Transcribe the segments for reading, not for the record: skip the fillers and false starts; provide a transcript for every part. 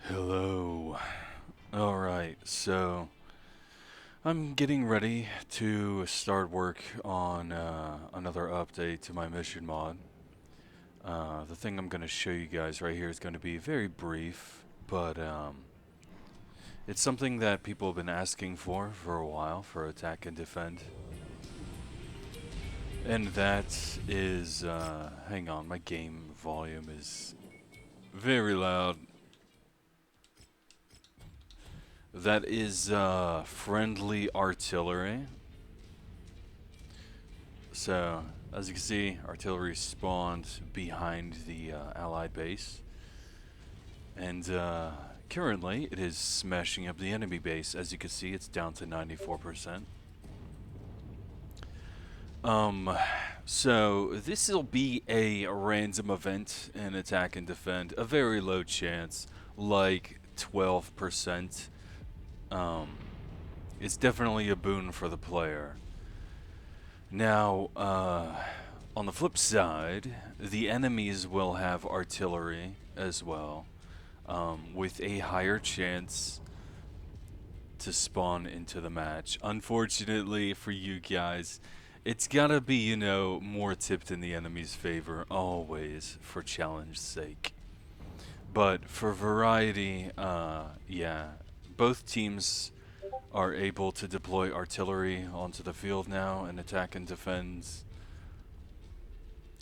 Hello. Alright, so I'm getting ready to start work on another update to my mission mod. The thing I'm going to show you guys right here is going to be very brief, but it's something that people have been asking for a while for attack and defend. And that is, hang on, my game volume is very loud. That is friendly artillery. So, as you can see, artillery spawned behind the allied base. And currently, it is smashing up the enemy base. As you can see, it's down to 94%. So this will be a random event in attack and defend. A very low chance, like 12%. It's definitely a boon for the player. Now, on the flip side, the enemies will have artillery as well, with a higher chance to spawn into the match. Unfortunately for you guys, it's gotta be, more tipped in the enemy's favor, always, for challenge's sake. But for variety, yeah, both teams are able to deploy artillery onto the field now and attack and defend.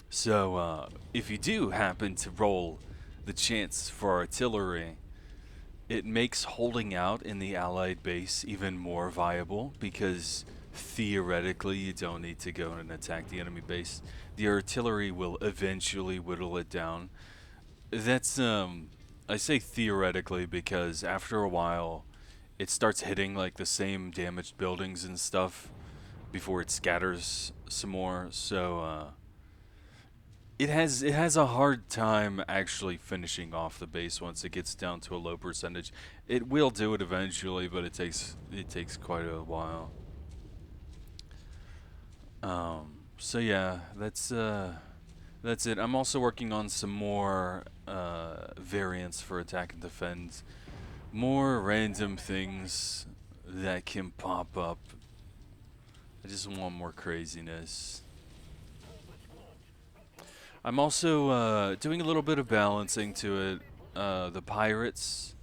So, if you do happen to roll the chance for artillery, it makes holding out in the allied base even more viable because theoretically you don't need to go and attack the enemy base. The artillery will eventually whittle it down. That's, I say theoretically because after a while, it starts hitting like the same damaged buildings and stuff before it scatters some more. So it has a hard time actually finishing off the base once it gets down to a low percentage. It will do it eventually, but it takes quite a while. So yeah, that's it. I'm also working on some more variants for attack and defend. More random things that can pop up. I just want more craziness. I'm also doing a little bit of balancing to it. The pirates,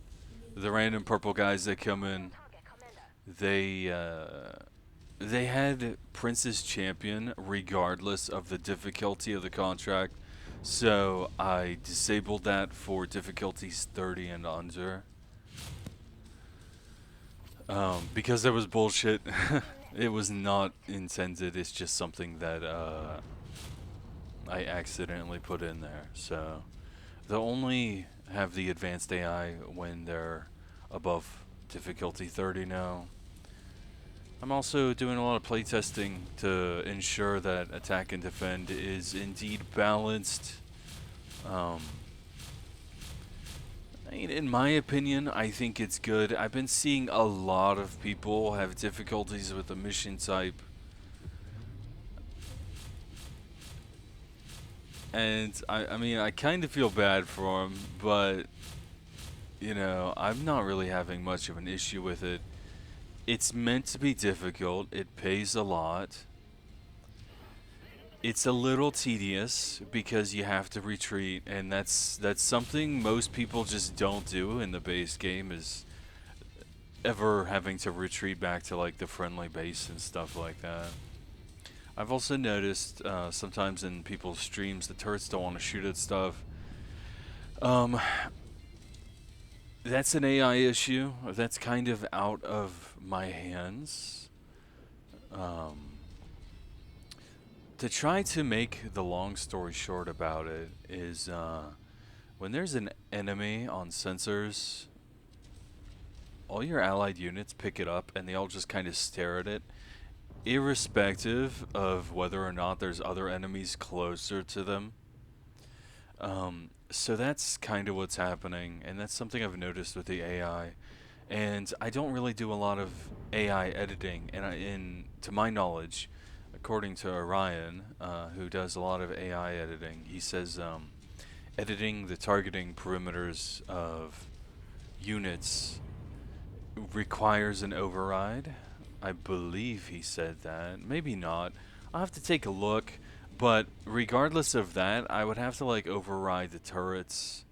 the random purple guys that come in, they they had Princess Champion regardless of the difficulty of the contract. So I disabled that for difficulties 30 and under. Because that was bullshit. It was not intended. It's just something that I accidentally put in there. So they'll only have the advanced AI when they're above difficulty 30 now. I'm also doing a lot of playtesting to ensure that attack and defend is indeed balanced. In my opinion, I think it's good. I've been seeing a lot of people have difficulties with the mission type. And I kind of feel bad for them, but, I'm not really having much of an issue with it. It's meant to be difficult, it pays a lot. It's a little tedious because you have to retreat, and that's something most people just don't do in the base game, is ever having to retreat back to like the friendly base and stuff like that. I've also noticed sometimes in people's streams the turrets don't want to shoot at stuff. Um, that's an AI issue. That's kind of out of my hands. To try to make the long story short about it is when there's an enemy on sensors, all your allied units pick it up and they all just kind of stare at it, irrespective of whether or not there's other enemies closer to them. So that's kind of what's happening, and that's something I've noticed with the AI. And I don't really do a lot of AI editing, and to my knowledge, according to Orion, who does a lot of AI editing, he says editing the targeting perimeters of units requires an override. I believe he said that. Maybe not. I'll have to take a look. But regardless of that, I would have to like override the turrets,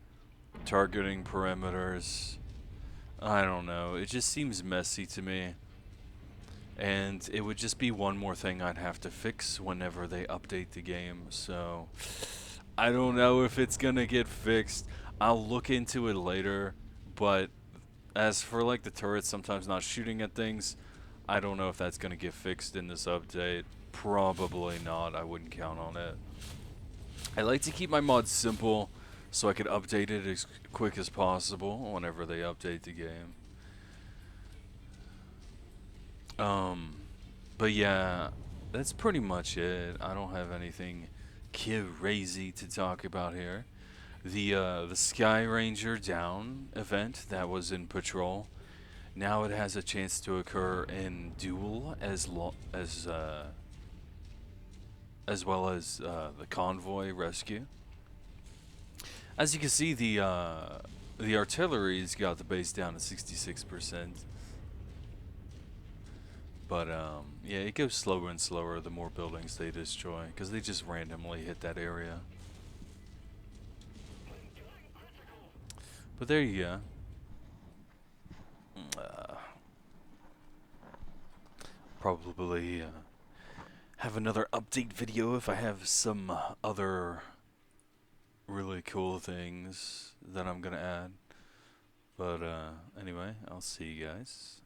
targeting perimeters. I don't know. It just seems messy to me. And it would just be one more thing I'd have to fix whenever they update the game. So I don't know if it's gonna get fixed. I'll look into it later. But as for like the turrets sometimes not shooting at things, I don't know if that's gonna get fixed in this update. Probably not. I wouldn't count on it. I like to keep my mods simple so I could update it as quick as possible whenever they update the game. But yeah, that's pretty much it. I don't have anything crazy to talk about here. The Sky Ranger Down event that was in Patrol, now it has a chance to occur in Duel as well as the Convoy Rescue. As you can see, the artillery's got the base down to 66%. But yeah, it goes slower and slower the more buildings they destroy, because they just randomly hit that area. But there you go. Probably have another update video if I have some other really cool things that I'm gonna add. But anyway, I'll see you guys